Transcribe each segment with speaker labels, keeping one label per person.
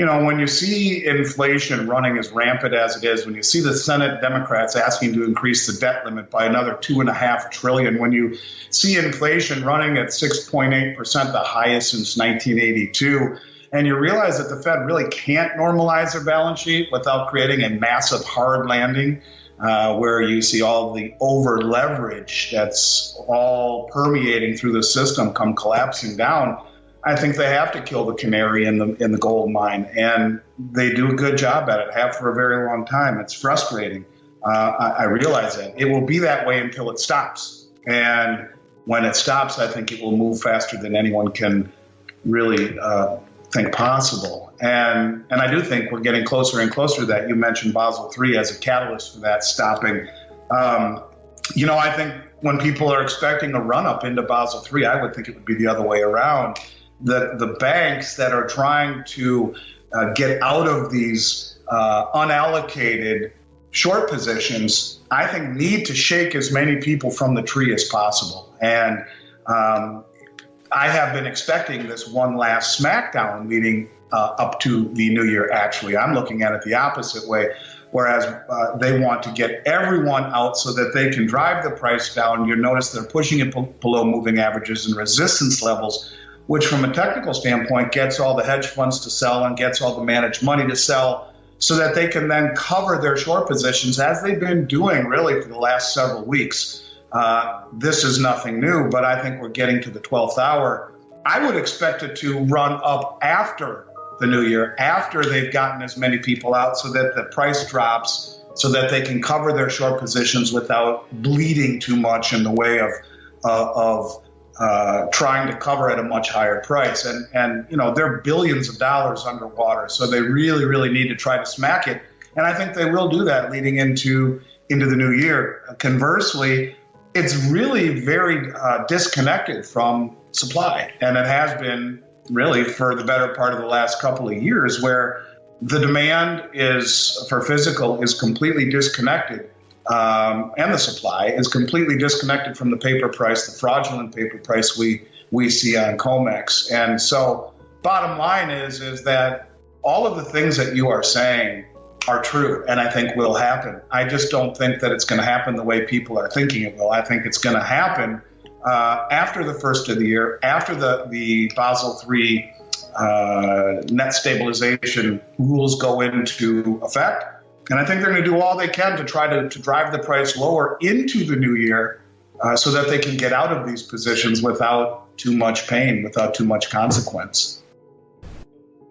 Speaker 1: when you see inflation running as rampant as it is, when you see the Senate Democrats asking to increase the debt limit by another $2.5 trillion, when you see inflation running at 6.8%, the highest since 1982, and you realize that the Fed really can't normalize their balance sheet without creating a massive hard landing, where you see all the over leverage that's all permeating through the system come collapsing down. I think they have to kill the canary in the gold mine, and they do a good job at it, have for a very long time. It's frustrating. I realize that. It will be that way until it stops. And when it stops, I think it will move faster than anyone can really think possible. And I do think we're getting closer and closer to that. You mentioned Basel III as a catalyst for that stopping. I think when people are expecting a run-up into Basel III, I would think it would be the other way around. The banks that are trying to get out of these unallocated short positions, I think need to shake as many people from the tree as possible. And I have been expecting this one last smackdown leading up to the new year, actually. I'm looking at it the opposite way, whereas they want to get everyone out so that they can drive the price down. You'll notice they're pushing it below moving averages and resistance levels, which from a technical standpoint gets all the hedge funds to sell and gets all the managed money to sell so that they can then cover their short positions as they've been doing really for the last several weeks. This is nothing new, but I think we're getting to the 12th hour. I would expect it to run up after the new year, after they've gotten as many people out so that the price drops so that they can cover their short positions without bleeding too much in the way of trying to cover at a much higher price. And they're billions of dollars underwater, so they really, really need to try to smack it. And I think they will do that leading into the new year. Conversely, it's really very disconnected from supply. And it has been really for the better part of the last couple of years, where the demand for physical is completely disconnected. And the supply is completely disconnected from the paper price, the fraudulent paper price we see on COMEX. And so bottom line is that all of the things that you are saying are true and I think will happen. I just don't think that it's going to happen the way people are thinking it will. I think it's going to happen after the first of the year, after the Basel III net stabilization rules go into effect. And I think they're going to do all they can to try to drive the price lower into the new year so that they can get out of these positions without too much pain, without too much consequence.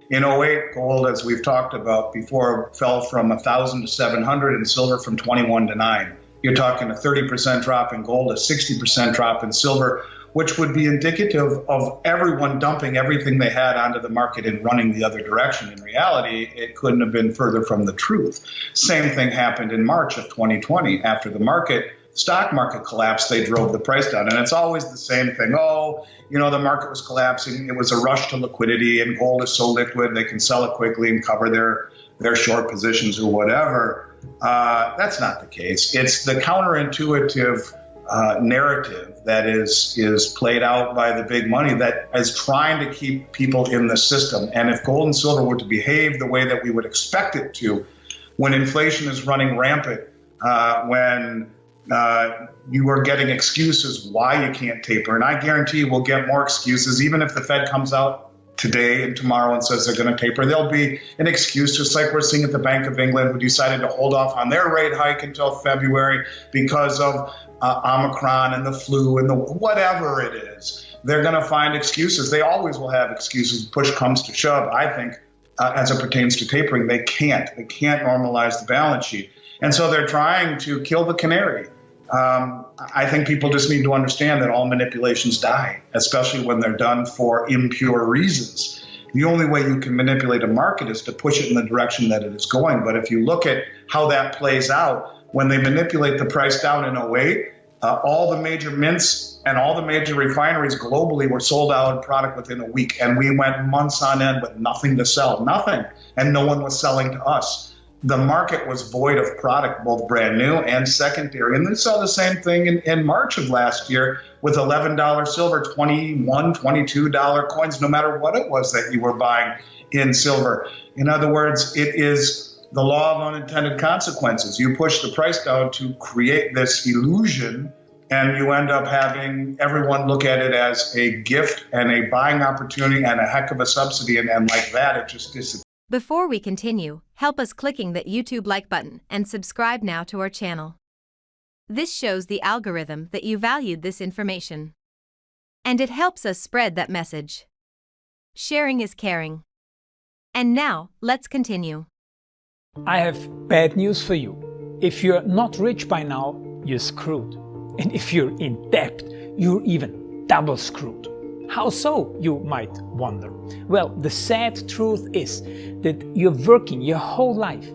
Speaker 1: In 2008, gold, as we've talked about before, fell from 1,000 to 700 and silver from 21 to 9. You're talking a 30% drop in gold, a 60% drop in silver, which would be indicative of everyone dumping everything they had onto the market and running the other direction. In reality, it couldn't have been further from the truth. Same thing happened in March of 2020. After the stock market collapsed, they drove the price down. And it's always the same thing. The market was collapsing. It was a rush to liquidity, and gold is so liquid, they can sell it quickly and cover their short positions or whatever. That's not the case. It's the counterintuitive narrative that is played out by the big money that is trying to keep people in the system. And if gold and silver were to behave the way that we would expect it to, when inflation is running rampant, when you are getting excuses why you can't taper, and I guarantee we'll get more excuses, even if the Fed comes out today and tomorrow and says they're going to taper, there'll be an excuse, just like we're seeing at the Bank of England, who decided to hold off on their rate hike until February because of Omicron and the flu and the whatever it is. They're going to find excuses. They always will have excuses. Push comes to shove. I think as it pertains to tapering, they can't normalize the balance sheet. And so they're trying to kill the canary. I think people just need to understand that all manipulations die, especially when they're done for impure reasons. The only way you can manipulate a market is to push it in the direction that it is going. But if you look at how that plays out, when they manipulate the price down in 2008, all the major mints and all the major refineries globally were sold out of product within a week. And we went months on end with nothing to sell, nothing. And no one was selling to us. The market was void of product, both brand new and secondary. And they saw the same thing in March of last year with $11 silver, $21, $22 coins, no matter what it was that you were buying. in silver. In other words, it is the law of unintended consequences. You push the price down to create this illusion, and you end up having everyone look at it as a gift and a buying opportunity and a heck of a subsidy, and like that, it just disappears.
Speaker 2: Before we continue, help us clicking that YouTube like button and subscribe now to our channel. This shows the algorithm that you valued this information. And it helps us spread that message. Sharing is caring. And now, let's continue.
Speaker 3: I have bad news for you. If you're not rich by now, you're screwed. And if you're in debt, you're even double screwed. How so, you might wonder? Well, the sad truth is that you're working your whole life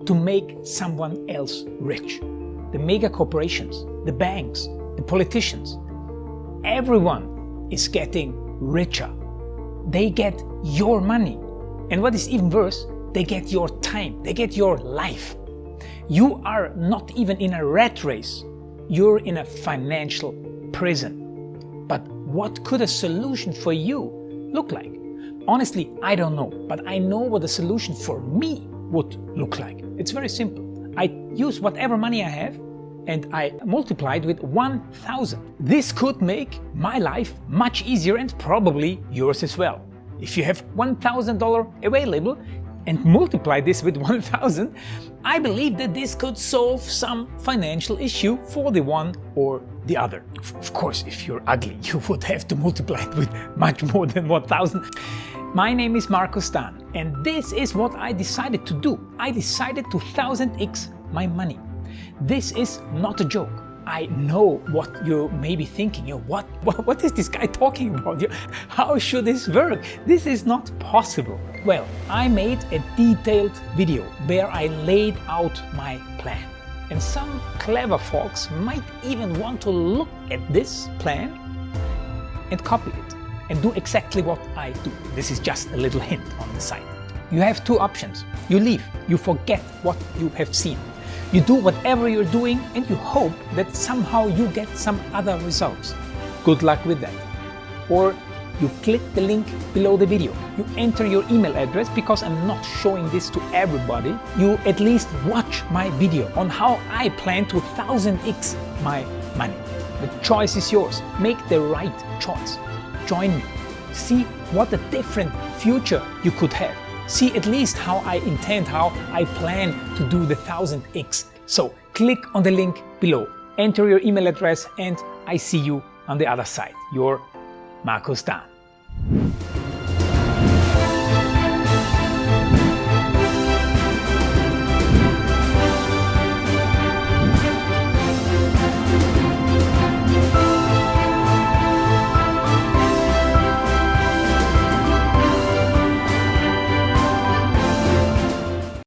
Speaker 3: to make someone else rich. The mega corporations, the banks, the politicians, everyone is getting richer. They get your money. And what is even worse, they get your time, they get your life. You are not even in a rat race. You're in a financial prison. But what could a solution for you look like? Honestly, I don't know, but I know what a solution for me would look like. It's very simple. I use whatever money I have and I multiply it with 1,000. This could make my life much easier and probably yours as well. If you have $1,000 available and multiply this with 1,000, I believe that this could solve some financial issue for the one or the other. Of course, if you're ugly, you would have to multiply it with much more than 1,000. My name is Markus Dahn, and this is what I decided to do. I decided to 1000x my money. This is not a joke. I know what you may be thinking. What is this guy talking about? How should this work? This is not possible. Well, I made a detailed video where I laid out my plan. And some clever folks might even want to look at this plan and copy it and do exactly what I do. This is just a little hint on the side. You have two options. You leave, you forget what you have seen. You do whatever you're doing and you hope that somehow you get some other results. Good luck with that. Or you click the link below the video. You enter your email address because I'm not showing this to everybody. You at least watch my video on how I plan to 1000x my money. The choice is yours. Make the right choice. Join me. See what a different future you could have. See at least how I intend, how I plan to do the 1000x. So click on the link below, enter your email address, and I see you on the other side. Your Markus Dahn.